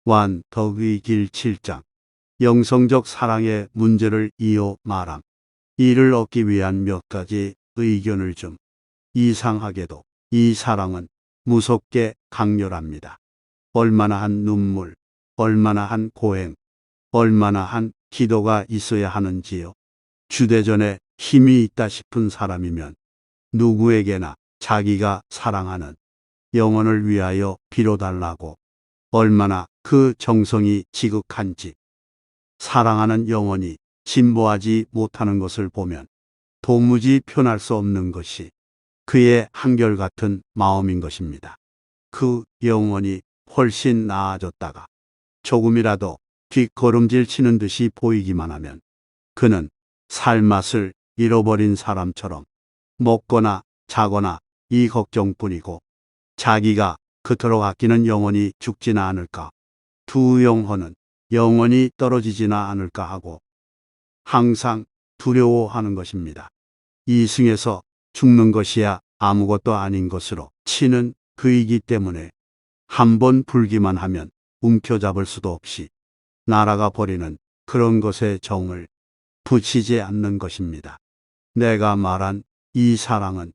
완덕의 길 7장. 영성적 사랑의 문제를 이어 말함. 이를 얻기 위한 몇 가지 의견을 좀. 이상하게도 이 사랑은 무섭게 강렬합니다. 얼마나 한 눈물, 얼마나 한 고행, 얼마나 한 기도가 있어야 하는지요. 주대전에 힘이 있다 싶은 사람이면 누구에게나 자기가 사랑하는 영혼을 위하여 빌어달라고 얼마나 그 정성이 지극한지. 사랑하는 영혼이 진보하지 못하는 것을 보면 도무지 표현할 수 없는 것이 그의 한결같은 마음인 것입니다. 그 영혼이 훨씬 나아졌다가 조금이라도 뒷걸음질 치는 듯이 보이기만 하면 그는 살맛을 잃어버린 사람처럼 먹거나 자거나 이 걱정뿐이고, 자기가 그토록 아끼는 영혼이 죽지나 않을까, 두 영혼은 영원히 떨어지지나 않을까 하고 항상 두려워하는 것입니다. 이승에서 죽는 것이야 아무것도 아닌 것으로 치는 그이기 때문에 한번 불기만 하면 움켜잡을 수도 없이 날아가 버리는 그런 것에 정을 붙이지 않는 것입니다. 내가 말한 이 사랑은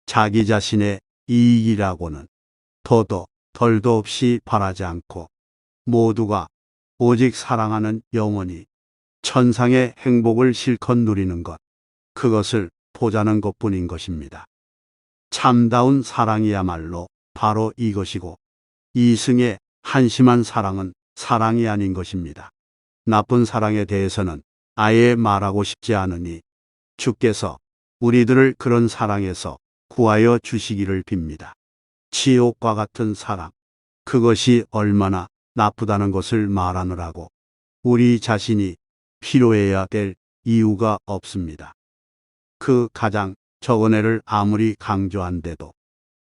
자기 자신의 이익이라고는 더도 덜도 없이 바라지 않고 모두가 오직 사랑하는 영혼이 천상의 행복을 실컷 누리는 것, 그것을 보자는 것뿐인 것입니다. 참다운 사랑이야말로 바로 이것이고, 이승의 한심한 사랑은 사랑이 아닌 것입니다. 나쁜 사랑에 대해서는 아예 말하고 싶지 않으니 주께서 우리들을 그런 사랑에서 구하여 주시기를 빕니다. 지옥과 같은 사랑, 그것이 얼마나 나쁘다는 것을 말하느라고 우리 자신이 필요해야 될 이유가 없습니다. 그 가장 적은 애를 아무리 강조한데도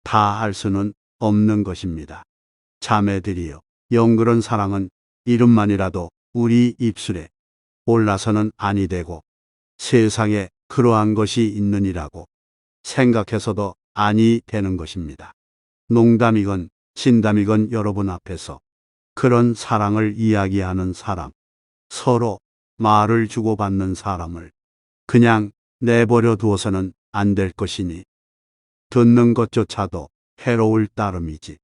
다 할 수는 없는 것입니다. 자매들이여, 영 그런 사랑은 이름만이라도 우리 입술에 올라서는 아니 되고 세상에 그러한 것이 있느니라고 생각해서도 아니 되는 것입니다. 농담이건 진담이건 여러분 앞에서 그런 사랑을 이야기하는 사람, 서로 말을 주고받는 사람을 그냥 내버려 두어서는 안 될 것이니 듣는 것조차도 해로울 따름이지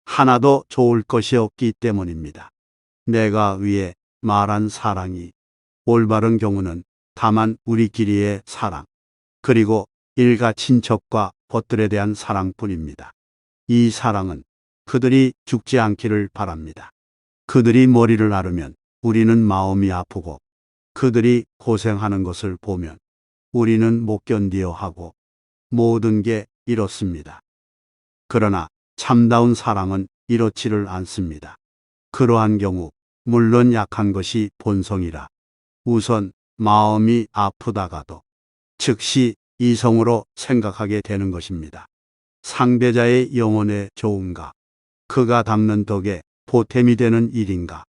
하나도 좋을 것이 없기 때문입니다. 내가 위에 말한 사랑이 올바른 경우는 다만 우리끼리의 사랑, 그리고 일가 친척과 벗들에 대한 사랑뿐입니다. 이 사랑은 그들이 죽지 않기를 바랍니다. 그들이 머리를 앓으면 우리는 마음이 아프고, 그들이 고생하는 것을 보면 우리는 못 견디어 하고, 모든 게 이렇습니다. 그러나 참다운 사랑은 이렇지를 않습니다. 그러한 경우 물론 약한 것이 본성이라 우선 마음이 아프다가도 즉시 이성으로 생각하게 되는 것입니다. 상대자의 영혼에 좋은가? 그가 닦는 덕에 보탬이 되는 일인가?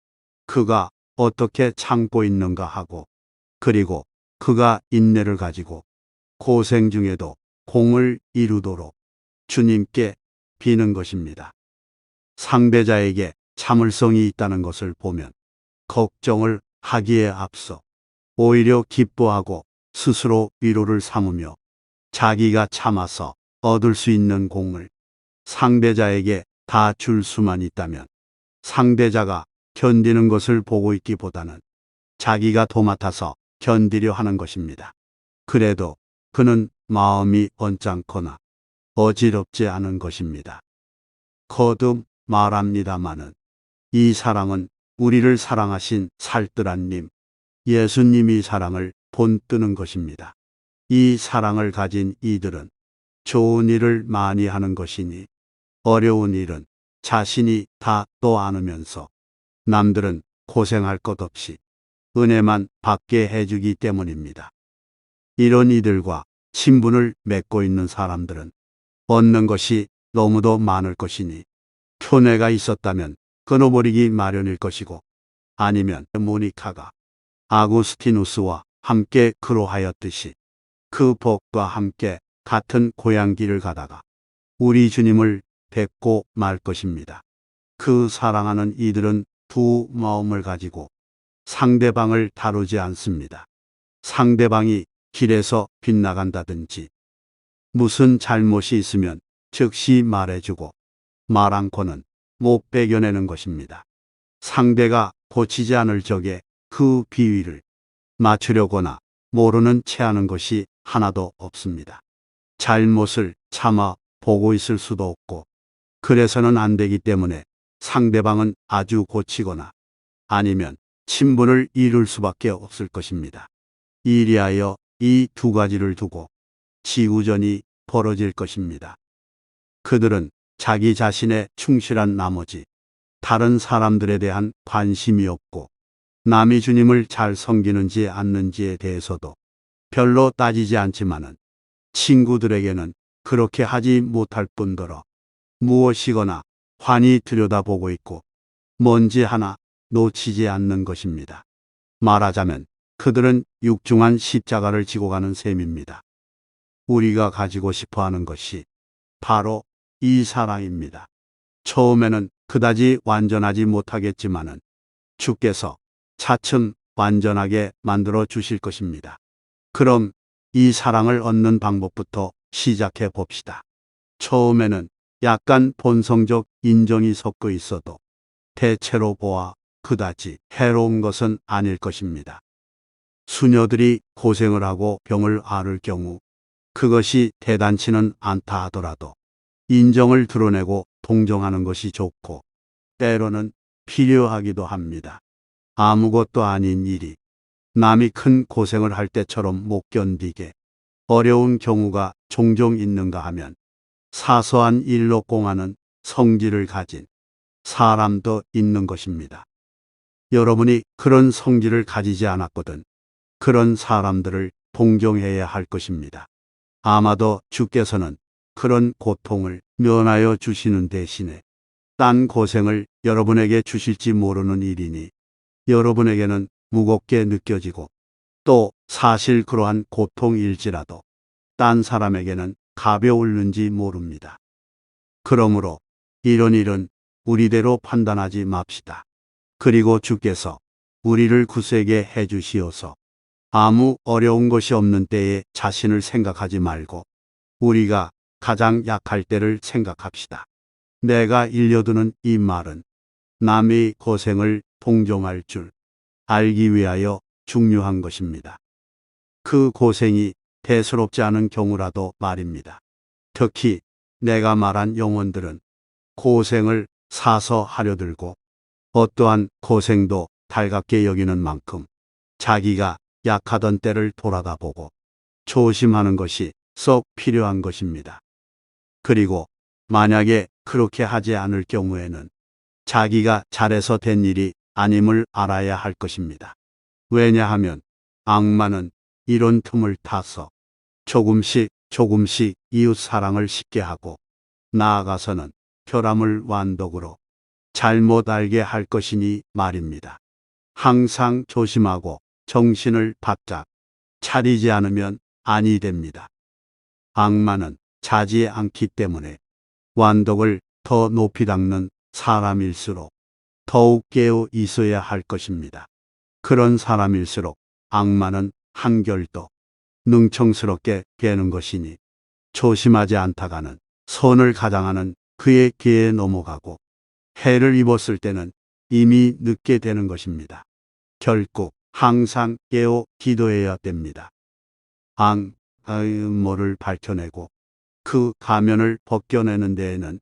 그가 어떻게 참고 있는가 하고, 그리고 그가 인내를 가지고 고생 중에도 공을 이루도록 주님께 비는 것입니다. 상대자에게 참을성이 있다는 것을 보면 걱정을 하기에 앞서 오히려 기뻐하고 스스로 위로를 삼으며 자기가 참아서 얻을 수 있는 공을 상대자에게 다 줄 수만 있다면 상대자가 견디는 것을 보고 있기보다는 자기가 도맡아서 견디려 하는 것입니다. 그래도 그는 마음이 언짢거나 어지럽지 않은 것입니다. 거듭 말합니다마는 이 사랑은 우리를 사랑하신 살뜰한님, 예수님이 사랑을 본뜨는 것입니다. 이 사랑을 가진 이들은 좋은 일을 많이 하는 것이니 어려운 일은 자신이 다 또 안으면서 남들은 고생할 것 없이 은혜만 받게 해주기 때문입니다. 이런 이들과 친분을 맺고 있는 사람들은 얻는 것이 너무도 많을 것이니 표내가 있었다면 끊어버리기 마련일 것이고, 아니면 모니카가 아구스티누스와 함께 그로하였듯이 그 복과 함께 같은 고향길을 가다가 우리 주님을 뵙고 말 것입니다. 그 사랑하는 이들은 두 마음을 가지고 상대방을 다루지 않습니다. 상대방이 길에서 빗나간다든지 무슨 잘못이 있으면 즉시 말해주고 말 않고는 못 배겨내는 것입니다. 상대가 고치지 않을 적에 그 비위를 맞추려거나 모르는 체 하는 것이 하나도 없습니다. 잘못을 참아 보고 있을 수도 없고 그래서는 안 되기 때문에 상대방은 아주 고치거나 아니면 친분을 이룰 수밖에 없을 것입니다. 이리하여 이 두 가지를 두고 지구전이 벌어질 것입니다. 그들은 자기 자신에 충실한 나머지 다른 사람들에 대한 관심이 없고 남이 주님을 잘 섬기는지 않는지에 대해서도 별로 따지지 않지만은 친구들에게는 그렇게 하지 못할 뿐더러 무엇이거나 환히 들여다보고 있고 뭔지 하나 놓치지 않는 것입니다. 말하자면 그들은 육중한 십자가를 지고 가는 셈입니다. 우리가 가지고 싶어 하는 것이 바로 이 사랑입니다. 처음에는 그다지 완전하지 못하겠지만은 주께서 차츰 완전하게 만들어 주실 것입니다. 그럼 이 사랑을 얻는 방법부터 시작해 봅시다. 처음에는 약간 본성적 인정이 섞여 있어도 대체로 보아 그다지 해로운 것은 아닐 것입니다. 수녀들이 고생을 하고 병을 앓을 경우 그것이 대단치는 않다 하더라도 인정을 드러내고 동정하는 것이 좋고 때로는 필요하기도 합니다. 아무것도 아닌 일이 남이 큰 고생을 할 때처럼 못 견디게 어려운 경우가 종종 있는가 하면 사소한 일로 꽁하는 성질을 가진 사람도 있는 것입니다. 여러분이 그런 성질을 가지지 않았거든 그런 사람들을 동정해야 할 것입니다. 아마도 주께서는 그런 고통을 면하여 주시는 대신에 딴 고생을 여러분에게 주실지 모르는 일이니 여러분에게는 무겁게 느껴지고 또 사실 그러한 고통일지라도 딴 사람에게는 가벼울는지 모릅니다. 그러므로 이런 일은 우리대로 판단하지 맙시다. 그리고 주께서 우리를 굳세게 해주시어서 아무 어려운 것이 없는 때에 자신을 생각하지 말고 우리가 가장 약할 때를 생각합시다. 내가 일려두는 이 말은 남의 고생을 동정할 줄 알기 위하여 중요한 것입니다. 그 고생이 대수롭지 않은 경우라도 말입니다. 특히 내가 말한 영혼들은 고생을 사서 하려 들고 어떠한 고생도 달갑게 여기는 만큼 자기가 약하던 때를 돌아다 보고 조심하는 것이 썩 필요한 것입니다. 그리고 만약에 그렇게 하지 않을 경우에는 자기가 잘해서 된 일이 아님을 알아야 할 것입니다. 왜냐하면 악마는 이런 틈을 타서 조금씩 이웃 사랑을 쉽게 하고 나아가서는 결함을 완독으로 잘못 알게 할 것이니 말입니다. 항상 조심하고 정신을 바짝 차리지 않으면 아니 됩니다. 악마는 자지 않기 때문에 완독을 더 높이 닦는 사람일수록 더욱 깨어 있어야 할 것입니다. 그런 사람일수록 악마는 한결 더 능청스럽게 깨는 것이니 조심하지 않다가는 선을 가장하는 그의 귀에 넘어가고 해를 입었을 때는 이미 늦게 되는 것입니다. 결국 항상 깨어 기도해야 됩니다. 악의 음모를 밝혀내고 그 가면을 벗겨내는 데에는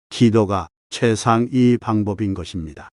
기도가 최상의 방법인 것입니다.